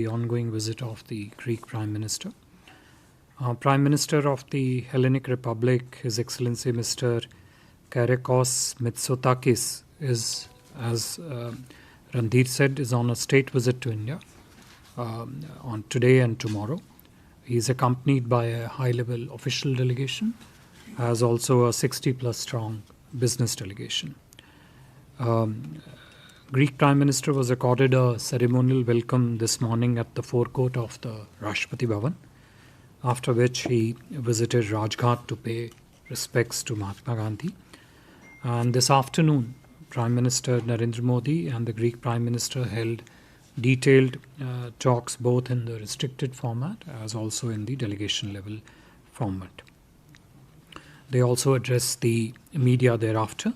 the ongoing visit of the Greek Prime Minister. Prime Minister of the Hellenic Republic, His Excellency Mr. Kyriakos Mitsotakis is, as Randhir said, is on a state visit to India on today and tomorrow. He is accompanied by a high-level official delegation, as also a 60-plus strong business delegation. Greek Prime Minister was accorded a ceremonial welcome this morning at the forecourt of the Rashtrapati Bhavan, after which he visited Rajghat to pay respects to Mahatma Gandhi. And this afternoon, Prime Minister Narendra Modi and the Greek Prime Minister held detailed talks both in the restricted format as also in the delegation level format. They also addressed the media thereafter,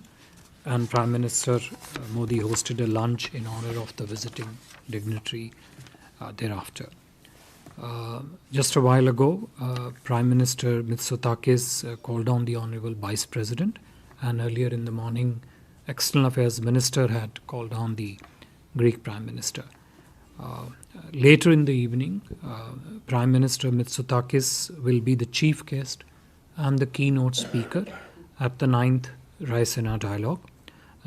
and Prime Minister Modi hosted a lunch in honor of the visiting dignitary thereafter. Just a while ago, Prime Minister Mitsotakis called on the Honorable Vice President, and earlier in the morning, External Affairs Minister had called on the Greek Prime Minister. Later in the evening, Prime Minister Mitsotakis will be the chief guest and the keynote speaker at the 9th Raisina Dialogue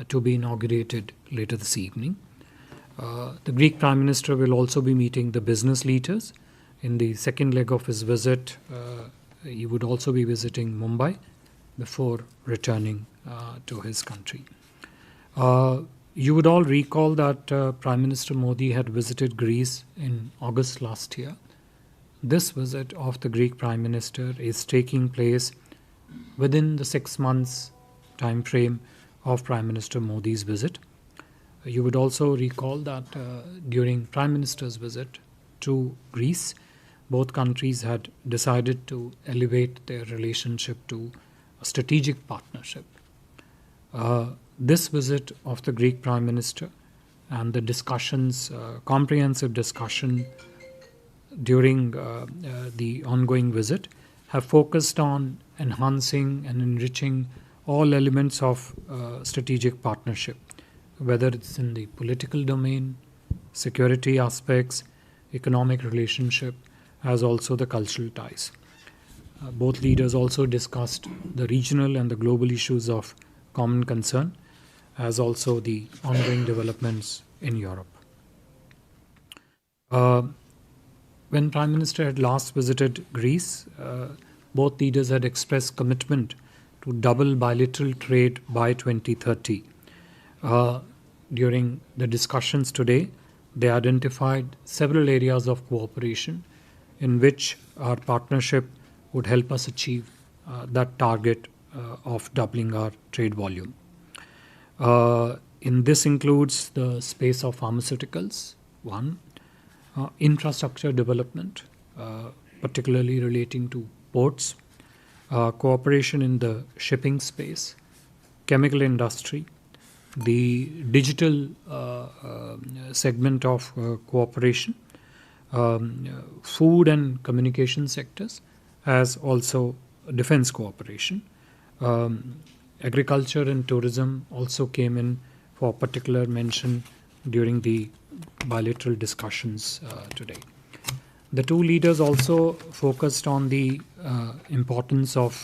to be inaugurated later this evening. The Greek Prime Minister will also be meeting the business leaders. In the second leg of his visit, he would also be visiting Mumbai before returning to his country. You would all recall that Prime Minister Modi had visited Greece in August last year. This visit of the Greek Prime Minister is taking place within the 6 months time frame of Prime Minister Modi's visit. You would also recall that during Prime Minister's visit to Greece, both countries had decided to elevate their relationship to a strategic partnership. This visit of the Greek Prime Minister and the discussions, comprehensive discussion during the ongoing visit have focused on enhancing and enriching all elements of strategic partnership, whether it's in the political domain, security aspects, economic relationship, as also the cultural ties. Both leaders also discussed the regional and the global issues of common concern, as also the ongoing developments in Europe. When Prime Minister had last visited Greece, both leaders had expressed commitment to double bilateral trade by 2030. During the discussions today, they identified several areas of cooperation in which our partnership would help us achieve that target of doubling our trade volume. In this includes the space of pharmaceuticals, one, infrastructure development, particularly relating to ports, cooperation in the shipping space, chemical industry, the digital segment of cooperation, food and communication sectors, as also defense cooperation. Agriculture and tourism also came in for particular mention during the bilateral discussions today. The two leaders also focused on the importance of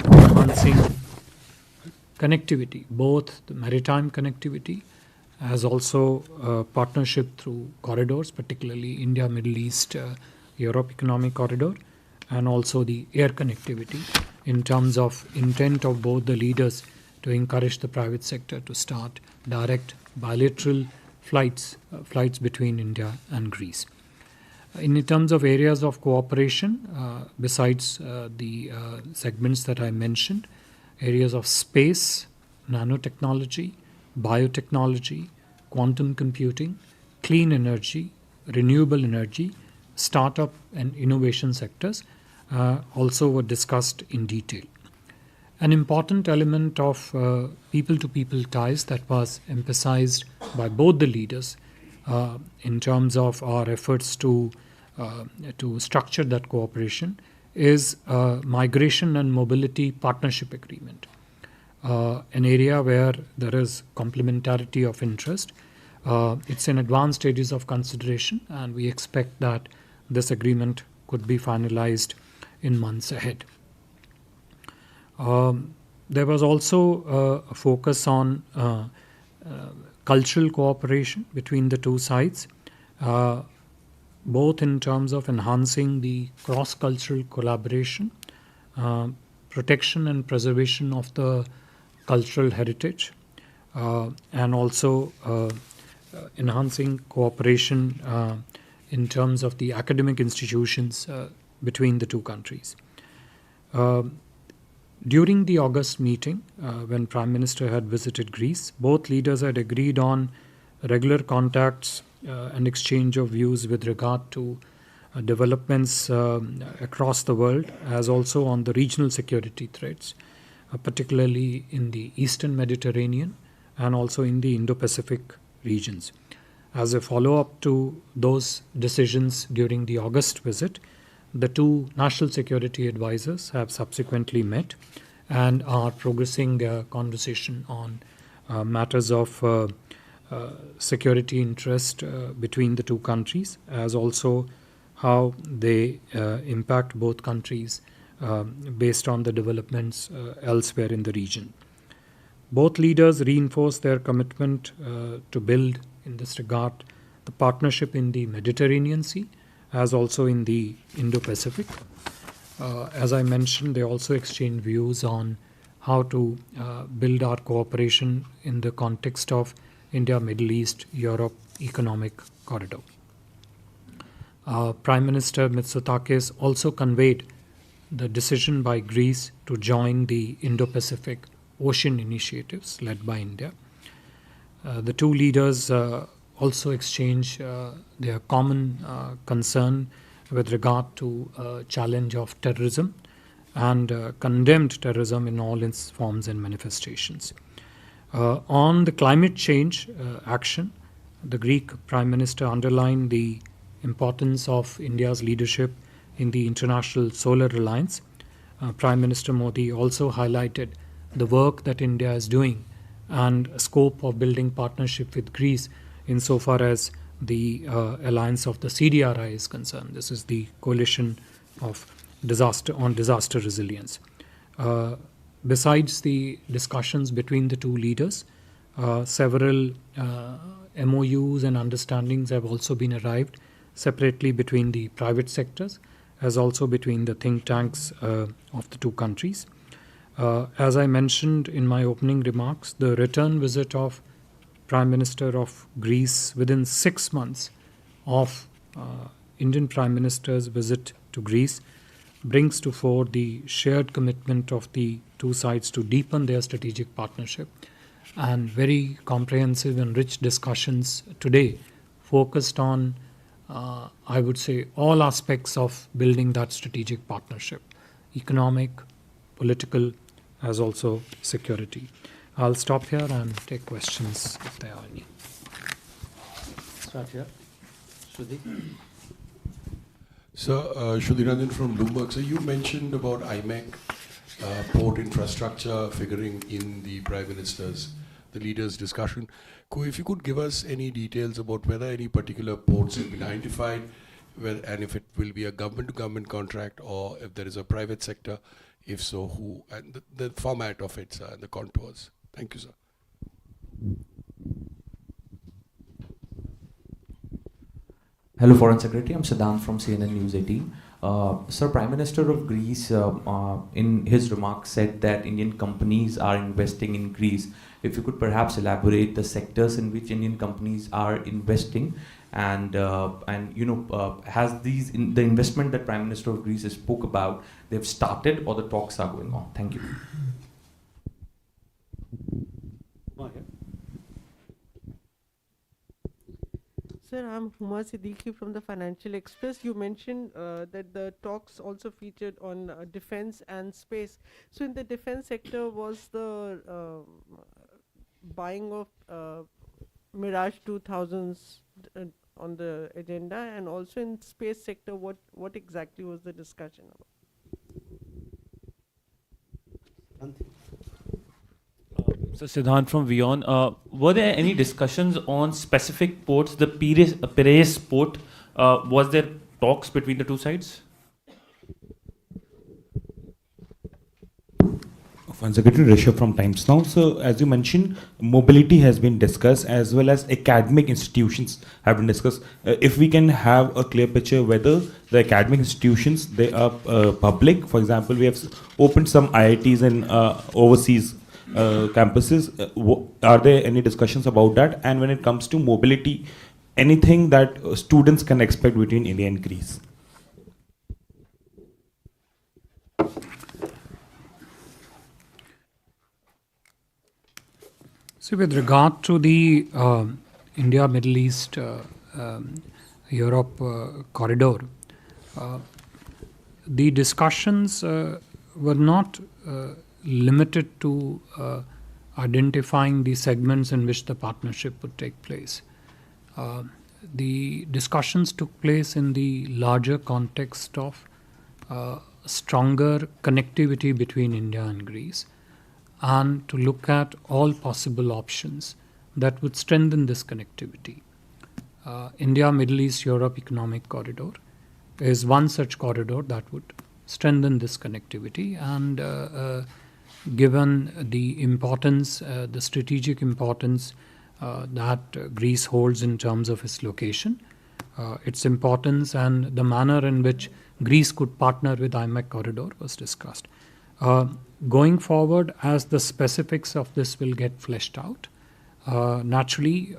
enhancing connectivity, both the maritime connectivity as also partnership through corridors, particularly India, Middle East, Europe Economic Corridor, and also the air connectivity in terms of intent of both the leaders to encourage the private sector to start direct bilateral flights between India and Greece. In terms of areas of cooperation, besides the segments that I mentioned, areas of space, nanotechnology, biotechnology, quantum computing, clean energy, renewable energy, startup and innovation sectors also were discussed in detail. An important element of people-to-people ties that was emphasized by both the leaders in terms of our efforts to structure that cooperation is migration and mobility partnership agreement, an area where there is complementarity of interest It's in advanced stages of consideration, and we expect that this agreement could be finalized in months ahead. There was also a focus on cultural cooperation between the two sides, uh, both in terms of enhancing the cross cultural collaboration, uh, protection and preservation of the cultural heritage, and also enhancing cooperation in terms of the academic institutions between the two countries. Um During the August meeting, when Prime Minister had visited Greece, both leaders had agreed on regular contacts and exchange of views with regard to developments across the world, as also on the regional security threats, particularly in the Eastern Mediterranean and also in the Indo-Pacific regions. As a follow-up to those decisions during the August visit, the two national security advisors have subsequently met and are progressing their conversation on matters of security interest between the two countries, as also how they impact both countries based on the developments elsewhere in the region. Both leaders reinforced their commitment to build, in this regard, the partnership in the Mediterranean Sea as also in the Indo-Pacific. As I mentioned, they also exchanged views on how to build our cooperation in the context of India, Middle East, Europe economic corridor. Prime Minister Mitsotakis also conveyed the decision by Greece to join the Indo-Pacific Ocean initiatives led by India. The two leaders also exchange their common concern with regard to challenge of terrorism and condemned terrorism in all its forms and manifestations. On the climate change action, the Greek Prime Minister underlined the importance of India's leadership in the International Solar Alliance. Prime Minister Modi also highlighted the work that India is doing and scope of building partnership with Greece insofar as the alliance of the CDRI is concerned. This is the coalition of disaster resilience. Besides the discussions between the two leaders, several MOUs and understandings have also been arrived separately between the private sectors as also between the think tanks of the two countries. As I mentioned in my opening remarks, the return visit of Prime Minister of Greece within 6 months of Indian Prime Minister's visit to Greece brings to fore the shared commitment of the two sides to deepen their strategic partnership, and very comprehensive and rich discussions today focused on, I would say, all aspects of building that strategic partnership: economic, political, as also security. I'll stop here and take questions if there are any. Start here. Shruti. So, Shruti Ranjan from Bloomberg. So, you mentioned about IMEC port infrastructure figuring in the Prime Minister's, the leaders' discussion. If you could give us any details about whether any particular ports have been identified, and if it will be a government-to-government contract or if there is a private sector, if so, who, and the format of it, and the contours. Thank you, sir. Hello, Foreign Secretary. I'm Siddhant from CNN News 18. Sir, Prime Minister of Greece, in his remarks, said that Indian companies are investing in Greece. If you could perhaps elaborate the sectors in which Indian companies are investing, and has the investment that Prime Minister of Greece spoke about, they've started or the talks are going on? Thank you. Sir, I'm Huma Siddiqui from the Financial Express. You mentioned that the talks also featured on defense and space. So, in the defense sector, was the buying of Mirage 2000s on the agenda, and also in space sector, what exactly was the discussion about? So Siddhant from Vion, were there any discussions on specific ports? The Piraeus port, was there talks between the two sides? Foreign Secretary Rishabh from Times Now. So, as you mentioned, mobility has been discussed as well as academic institutions have been discussed. If we can have a clear picture whether the academic institutions, they are public. For example, we have opened some IITs in overseas campuses. Are there any discussions about that? And when it comes to mobility, anything that students can expect between India and Greece? So, with regard to the India, Middle East, Europe corridor, the discussions were not limited to identifying the segments in which the partnership would take place. The discussions took place in the larger context of stronger connectivity between India and Greece, and to look at all possible options that would strengthen this connectivity. India, Middle East, Europe Economic Corridor is one such corridor that would strengthen this connectivity, and given the importance, the strategic importance that Greece holds in terms of its location, its importance and the manner in which Greece could partner with IMEC corridor was discussed. Going forward, as the specifics of this will get fleshed out, naturally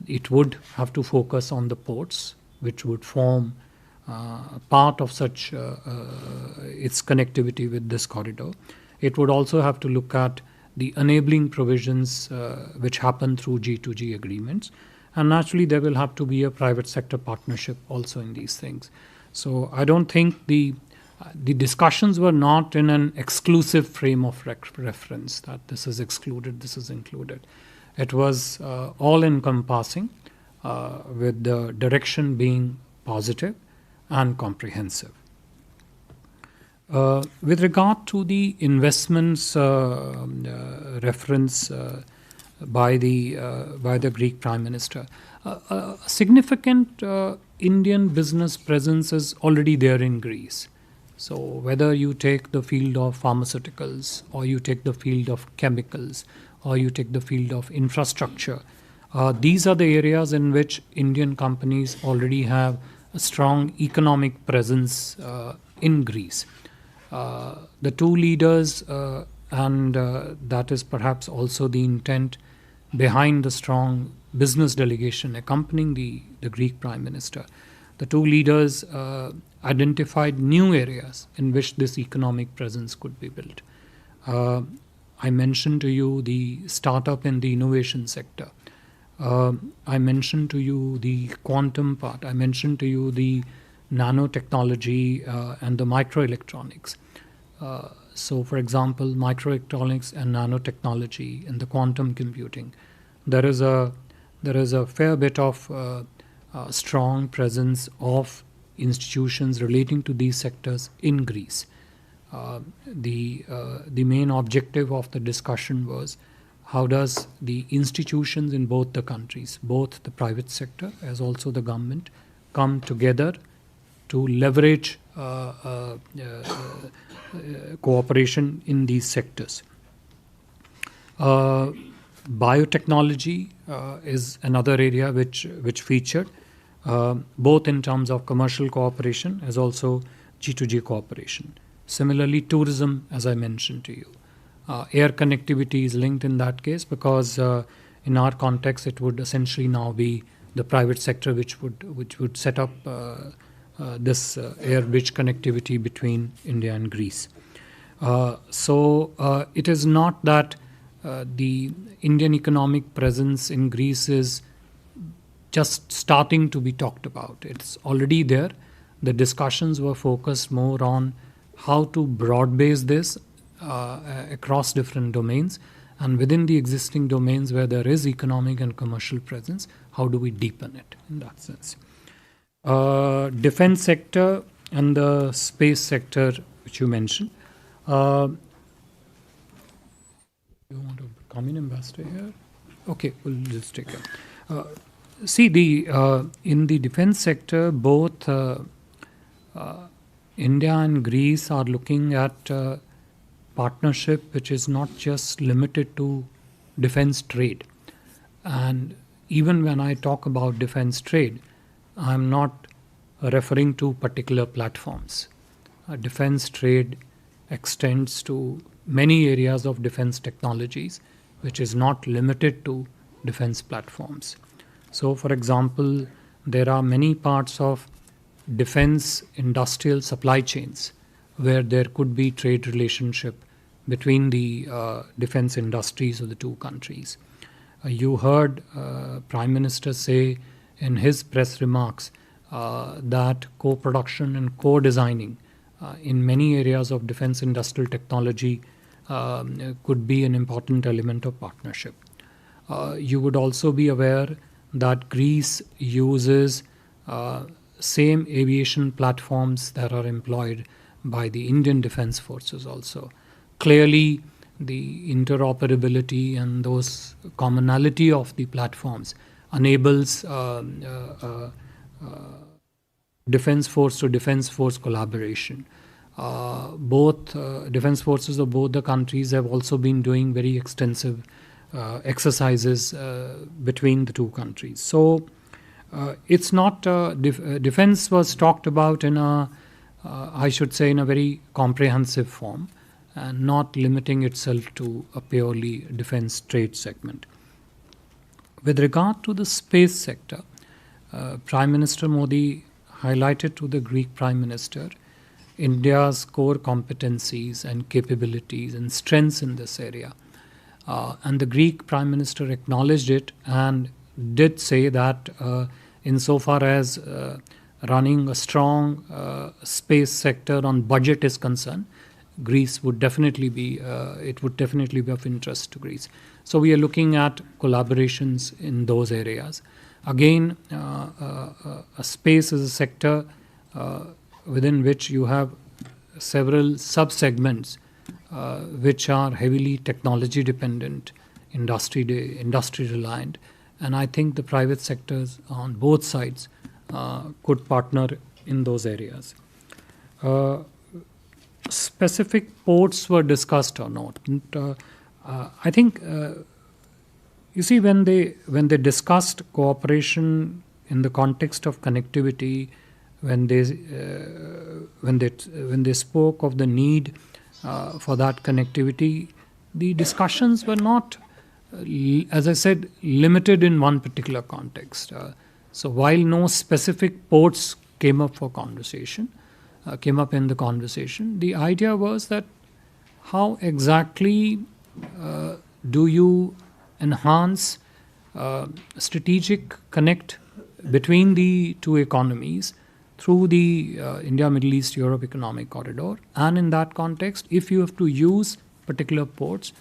it would have to focus on the ports, which would form part of such its connectivity with this corridor. It would also have to look at the enabling provisions which happen through G2G agreements, and naturally there will have to be a private sector partnership also in these things. So I don't think the discussions were not in an exclusive frame of reference that this is excluded, this is included. It was all encompassing, with the direction being positive and comprehensive. With regard to the investments reference by the Greek Prime Minister, a significant Indian business presence is already there in Greece. So whether you take the field of pharmaceuticals, or you take the field of chemicals, or you take the field of infrastructure, these are the areas in which Indian companies already have a strong economic presence in Greece. The two leaders, and that is perhaps also the intent behind the strong business delegation accompanying the Greek Prime Minister, the two leaders identified new areas in which this economic presence could be built. I mentioned to you the startup and the innovation sector. I mentioned to you the quantum part. I mentioned to you the nanotechnology and the microelectronics. So, for example, microelectronics and nanotechnology and the quantum computing, there is a fair bit of strong presence of institutions relating to these sectors in Greece. The main objective of the discussion was how does the institutions in both the countries, both the private sector as also the government, come together to leverage cooperation in these sectors. Biotechnology is another area which featured, both in terms of commercial cooperation as also G2G cooperation. Similarly, tourism, as I mentioned to you. Air connectivity is linked in that case because in our context it would essentially now be the private sector which would set up this air bridge connectivity between India and Greece. So it is not that the Indian economic presence in Greece is just starting to be talked about. It's already there. The discussions were focused more on how to broad base this across different domains, and within the existing domains where there is economic and commercial presence, how do we deepen it in that sense. Defense sector and the space sector which you mentioned. You want to come in, Ambassador here? Okay, we'll just take it. See, in the defense sector, both India and Greece are looking at partnership which is not just limited to defense trade. And even when I talk about defense trade, I'm not referring to particular platforms. Defense trade extends to many areas of defense technologies, which is not limited to defense platforms. So, for example, there are many parts of defense industrial supply chains where there could be trade relationship between the defense industries of the two countries. You heard Prime Minister say in his press remarks that co-production and co-designing in many areas of defense industrial technology could be an important element of partnership. You would also be aware that Greece uses same aviation platforms that are employed by the Indian Defence Forces also. Clearly, the interoperability and those commonality of the platforms enables defense force to defense force collaboration. Both defense forces of both the countries have also been doing very extensive exercises between the two countries. So it's not defense was talked about in a I should say in a very comprehensive form and not limiting itself to a purely defense trade segment. With regard to the space sector, Prime Minister Modi highlighted to the Greek Prime Minister India's core competencies and capabilities and strengths in this area. And the Greek Prime Minister acknowledged it and did say that insofar as running a strong space sector on budget is concerned, Greece would definitely be, it would definitely be of interest to Greece. So we are looking at collaborations in those areas. Again, a space is a sector within which you have several sub-segments which are heavily technology dependent, industry reliant, and I think the private sectors on both sides could partner in those areas. Specific ports were discussed or not. I think you see when they discussed cooperation in the context of connectivity, when they spoke of the need for that connectivity, the discussions were not, as I said, limited in one particular context. So while no specific ports came up for conversation, came up in the conversation, the idea was that how exactly do you enhance strategic connect between the two economies through the India, Middle East, Europe Economic Corridor, and in that context, if you have to use particular ports,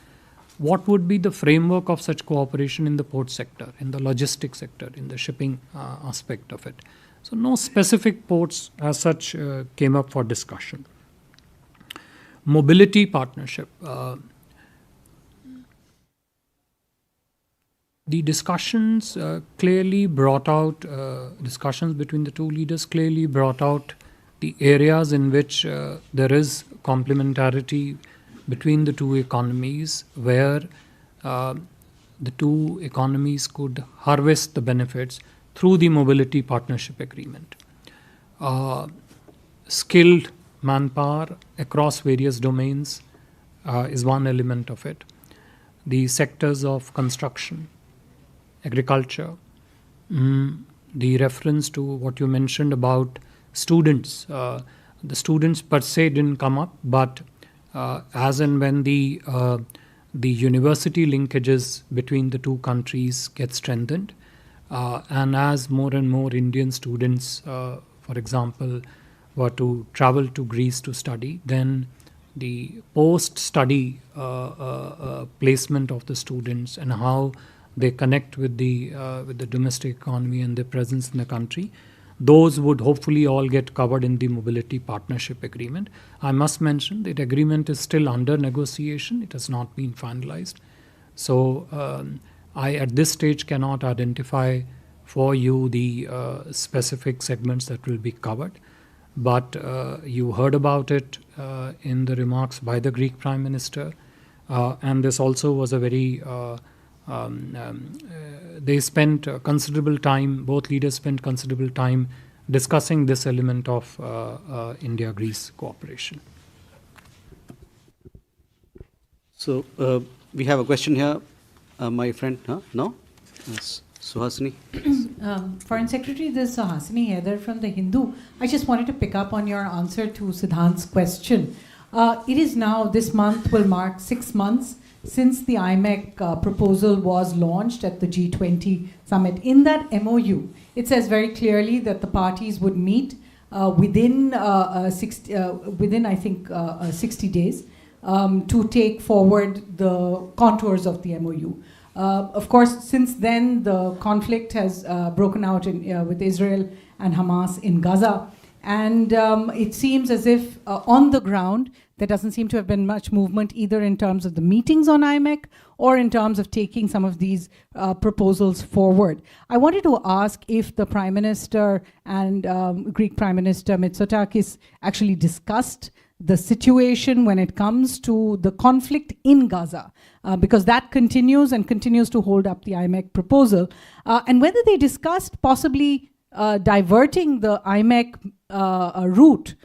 what would be the framework of such cooperation in the port sector, in the logistics sector, in the shipping aspect of it. So no specific ports as such came up for discussion. Mobility partnership. The discussions clearly brought out, discussions between the two leaders clearly brought out the areas in which there is complementarity between the two economies, where the two economies could harvest the benefits through the mobility partnership agreement. Skilled manpower across various domains is one element of it. The sectors of construction, agriculture, the reference to what you mentioned about students. The students per se didn't come up, but as and when the university linkages between the two countries get strengthened, and as more and more Indian students, for example, were to travel to Greece to study, then the post-study placement of the students and how they connect with the domestic economy and their presence in the country, those would hopefully all get covered in the mobility partnership agreement. I must mention that agreement is still under negotiation. It has not been finalized. So I at this stage cannot identify for you the specific segments that will be covered. But you heard about it in the remarks by the Greek Prime Minister. And this also was a very, they spent considerable time, both leaders spent considerable time discussing this element of India-Greece cooperation. So we have a question here, my friend, no? Yes. Suhasini. Foreign Secretary, this is Suhasini Haider from The Hindu. I just wanted to pick up on your answer to Siddhant's question. It is now, this month will mark 6 months since the IMEC proposal was launched at the G20 summit. In that MOU, it says very clearly that the parties would meet within, I think, 60 days to take forward the contours of the MOU. Of course, since then, the conflict has broken out with Israel and Hamas in Gaza. And it seems as if on the ground, there doesn't seem to have been much movement either in terms of the meetings on IMEC or in terms of taking some of these proposals forward. I wanted to ask if the Prime Minister and Greek Prime Minister Mitsotakis actually discussed the situation when it comes to the conflict in Gaza, because that continues and continues to hold up the IMEC proposal, and whether they discussed possibly diverting the IMEC route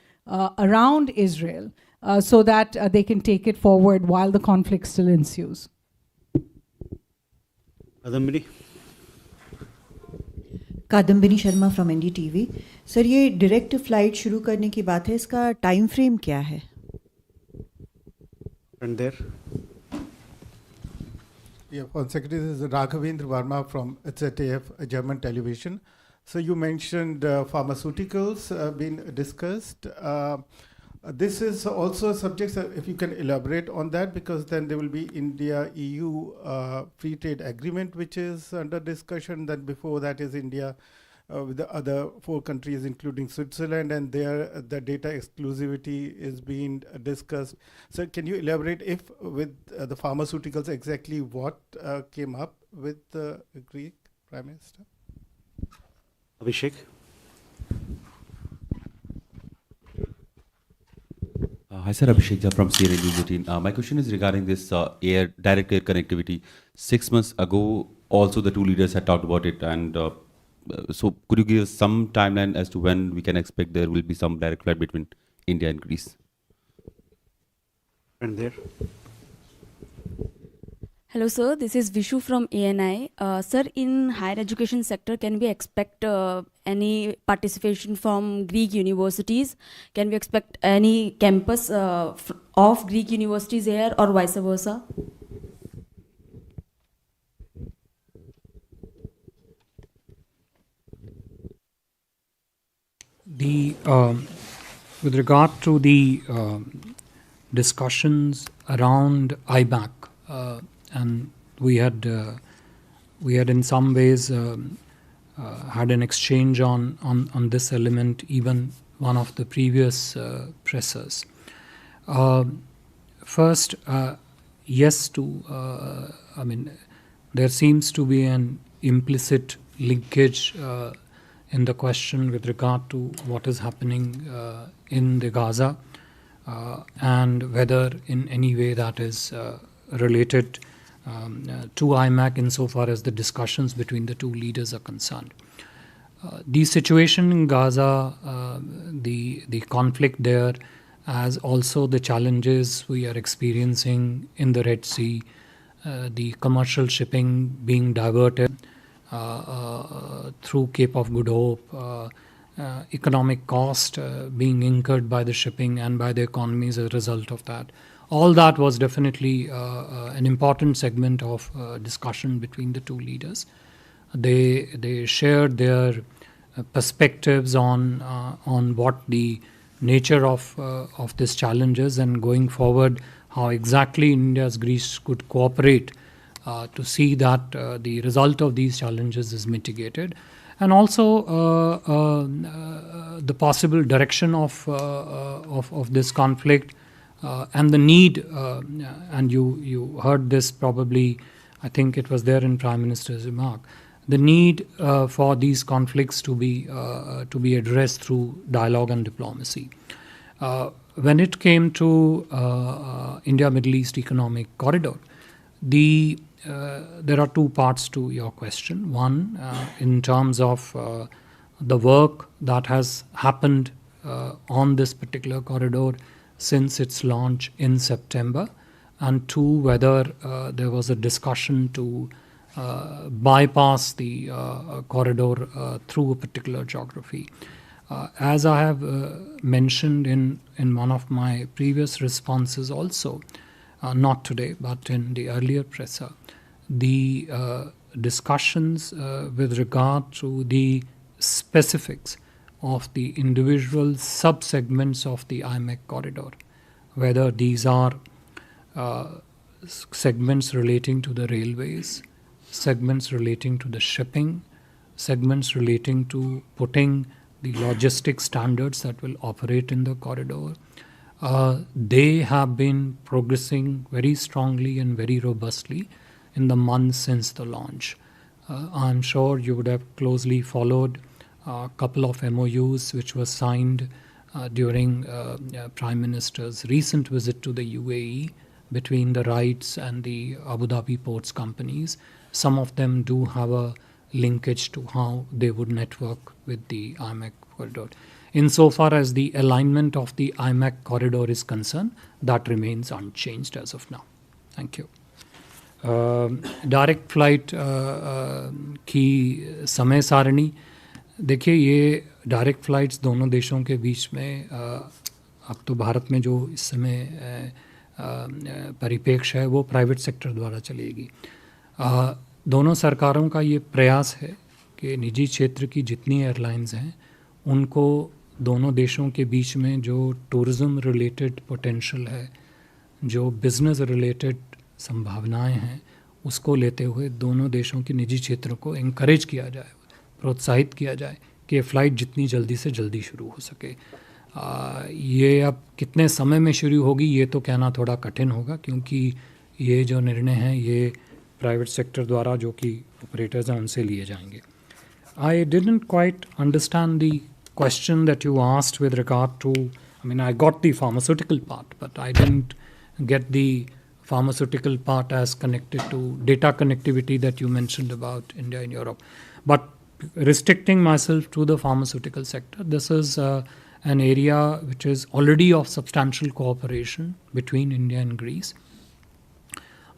around Israel so that they can take it forward while the conflict still ensues. Kadambini. Kadambini Sharma from NDTV. Sir, ये direct flight शुरू करने की बात है, इसका time frame क्या है? And there. Yeah, Foreign Secretary, this is Raghavendra Verma from ZDF, German television. So you mentioned pharmaceuticals being discussed. This is also a subject, if you can elaborate on that, because then there will be India-EU free trade agreement, which is under discussion. Then before that is India with the other 4 countries, including Switzerland, and there the data exclusivity is being discussed. So can you elaborate if with the pharmaceuticals exactly what came up with the Greek Prime Minister? Abhishek. Hi, sir. Abhishek Jha from CNN News 18. My question is regarding this direct air connectivity. 6 months ago, also the 2 leaders had talked about it. And so could you give us some timeline as to when we can expect there will be some direct flight between India and Greece? And there. Hello, sir. This is Vishu from ANI. Sir, in higher education sector, can we expect any participation from Greek universities? Can we expect any campus of Greek universities here or vice versa? With regard to the discussions around IMAC, and we had in some ways had an exchange on this element, even one of the previous pressers. First, yes, I mean, there seems to be an implicit linkage in the question with regard to what is happening in the Gaza and whether in any way that is related to IMAC insofar as the discussions between the 2 leaders are concerned. The situation in Gaza, the conflict there, as also the challenges we are experiencing in the Red Sea, the commercial shipping being diverted through Cape of Good Hope, economic cost being incurred by the shipping and by the economy as a result of that. All that was definitely an important segment of discussion between the 2 leaders. They shared their perspectives on what the nature of this challenge is, and going forward, how exactly India's Greece could cooperate to see that the result of these challenges is mitigated, and also the possible direction of this conflict and the need, and you heard this probably I think it was there in Prime Minister's remark. The need for these conflicts to be addressed through dialogue and diplomacy. When it came to India-Middle East Economic Corridor, there are two parts to your question. One, in terms of the work that has happened on this particular corridor since its launch in September, and two, whether there was a discussion to bypass the corridor through a particular geography. As I have mentioned in one of my previous responses also, not today, but in the earlier presser, the discussions with regard to the specifics of the individual sub-segments of the IMEC corridor, whether these are segments relating to the railways, segments relating to the shipping, segments relating to putting the logistic standards that will operate in the corridor. They have been progressing very strongly and very robustly in the months since the launch. I'm sure you would have closely followed a couple of MOUs which were signed during Prime Minister's recent visit to the UAE between the RITES and the Abu Dhabi ports companies. Some of them do have a linkage to how they would network with the IMEC corridor. Insofar as the alignment of the IMEC corridor is concerned, that remains unchanged as of now. Thank you. Direct flight की समय सारणी, देखिए ये direct flights दोनों देशों के बीच में अब तो भारत में जो इस समय परिप्रेक्ष्य है वो प्राइवेट सेक्टर द्वारा चलेगी. दोनों सरकारों का ये प्रयास है कि निजी क्षेत्र की जितनी एयरलाइंस हैं उनको दोनों देशों के बीच में जो टूरिज़्म रिलेटेड पोटेंशियल है, जो बिज़नेस रिलेटेड संभावनाएं हैं, उसको लेते हुए दोनों देशों के निजी क्षेत्रों को एनकरेज किया जाए, प्रोत्साहित किया जाए कि फ़्लाइट जितनी जल्दी से जल्दी शुरू हो सके. ये अब कितने समय में शुरू होगी ये तो कहना थोड़ा कठिन होगा, क्योंकि ये जो निर्णय हैं ये प्राइवेट सेक्टर द्वारा जो कि ऑपरेटर्स हैं उनसे लिए जाएंगे. I didn't quite understand the question that you asked with regard to, I mean, I got the pharmaceutical part, but I didn't get the pharmaceutical part as connected to data connectivity that you mentioned about India and Europe. But restricting myself to the pharmaceutical sector, this is an area which is already of substantial cooperation between India and Greece.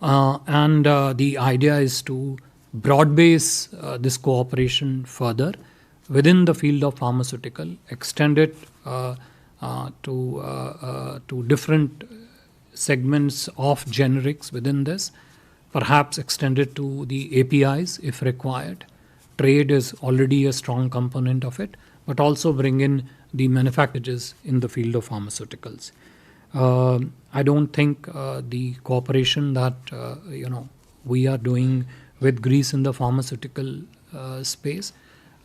And the idea is to broad base this cooperation further within the field of pharmaceutical, extend it to different segments of generics within this, perhaps extend it to the APIs if required. Trade is already a strong component of it, but also bring in the manufacturers in the field of pharmaceuticals. I don't think the cooperation that we are doing with Greece in the pharmaceutical space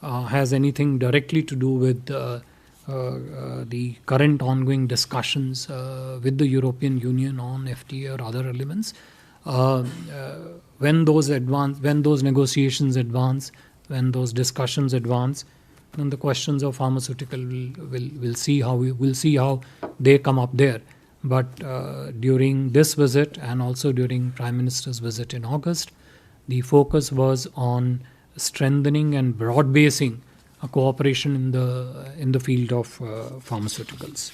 has anything directly to do with the current ongoing discussions with the European Union on FTA or other elements. When those negotiations advance, when those discussions advance, then the questions of pharmaceutical we'll see how they come up there. But during this visit and also during Prime Minister's visit in August, the focus was on strengthening and broad basing a cooperation in the field of pharmaceuticals.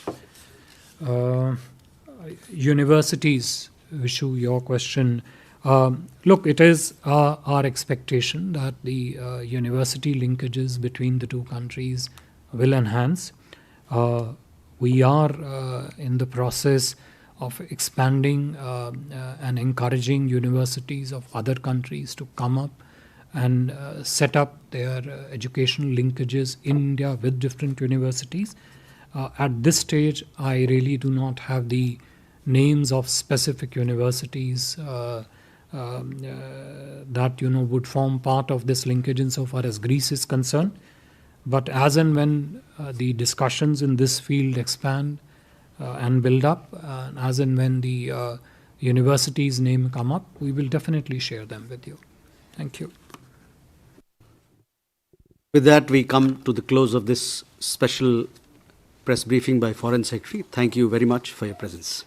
Universities, Vishu, your question. Look, it is our expectation that the university linkages between the two countries will enhance. We are in the process of expanding and encouraging universities of other countries to come up and set up their educational linkages in India with different universities. At this stage, I really do not have the names of specific universities that would form part of this linkage insofar as Greece is concerned. But as and when the discussions in this field expand and build up, as and when the university's name come up, we will definitely share them with you. Thank you. With that, we come to the close of this special press briefing by Foreign Secretary. Thank you very much for your presence.